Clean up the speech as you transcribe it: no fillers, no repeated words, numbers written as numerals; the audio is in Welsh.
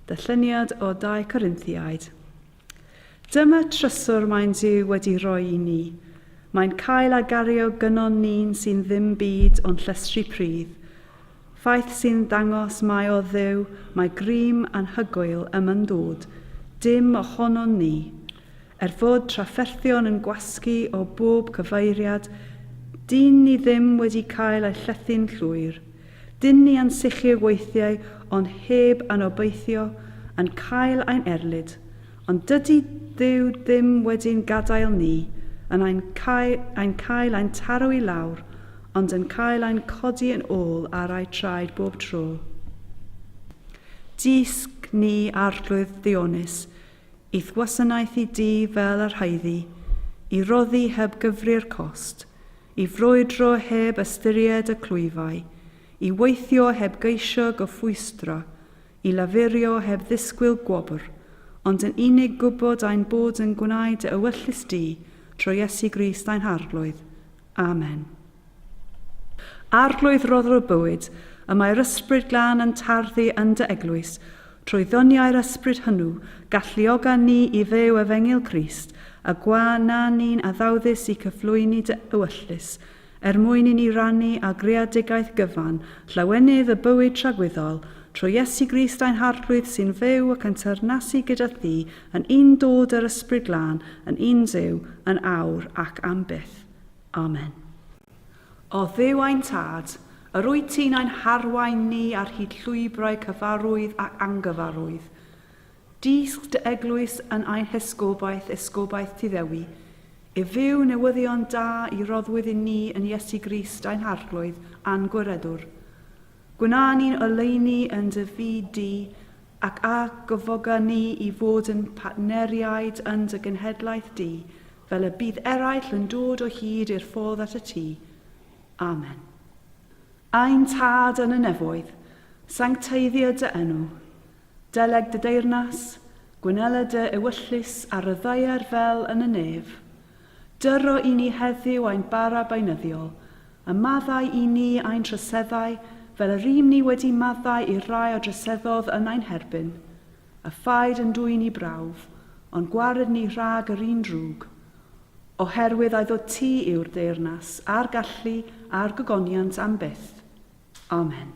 Darlleniad o 2 Corinthiaid. Dyma tryswr mae'n Duw wedi rhoi i ni. Mae'n cael a gario gynon ni'n sy'n ddim byd ond llestri pridd. Ffaith sy'n dangos mai o Dduw, mae grym anhygoel yn dod, dim ohonon ni. Fod trafferthion yn gwasgu o bob cyfeiriad, dyn ni ddim wedi cael ei llethu'n llwyr. Dyn ni ansicr weithiau, ond heb anobeithio, yn cael ein erlyd. Ond dydy Dduw ddim wedi'n gadael ni, yn ein cael ein taro i lawr, ond yn cael ein codi yn ôl ar ei traed bob tro. Disg ni arglwydd Dionys, i gwasanaethu di fel yr haeddi, i roddi heb gyfri'r cost, i frwydro heb ystyried y clwyfau, i weithio heb geisio gyffwystro, i lafurio heb ddisgwyl gwobr, ond yn unig gwybod ein bod yn gwneud y ewyllus di trwy Iesu Grist ein harglwydd. Amen. Arglwydd roddwr bywyd, y mae'r ysbryd glân yn tarddu yn dy eglwys, trwy ddoniau'r ysbryd hwnnw, galluoga ni i fyw efengil Crist, a gwana ni'n addawddus i cyflwyni dy ewyllus, mwyn i ni rannu a greadigaeth gyfan, llawenydd y bywyd tragwyddol, trwy Iesu Grist ein harglwydd sy'n fyw ac yn teyrnasu gyda thi, yn un dod yr ysbryd glân, yn un Duw, yn awr ac am byth. Amen. O Dduw ein tad, yr wyt ti'n ein harwain ni ar hyd llwybrau cyfarwydd ac angyfarwydd. Disg dy eglwys yn ein esgobaeth Tyddewi, i fyw newyddion da i roddwydd i ni yn Iesu Grist ein harglwydd a'n gwiredwr. Gwna ni'n oleuni yn dy fyd di ac a gyfoga ni i fod yn partneriaid yn dy genhedlaeth di, fel y bydd eraill yn dod o hyd i'r ffordd at y ti. Amen. Ein tad yn y nefoedd, sancteiddio dy enw, deleg dy deyrnas, gwynela dy ewyllus ar y ddaiar fel yn y nef. Dyro i ni heddiw ein bara beunyddiol, a maddau i ni ein tryseddau, fel yr ni wedi maddau i rai o dryseddodd yn ein herbyn. Y ffaid yn dwy'n i brawf, ond gwared ni rhag yr un drwg. Oherwydd a'i ddod ti yw'r deyrnas, a'r gallu, a'r gogoniant am byth. Amen.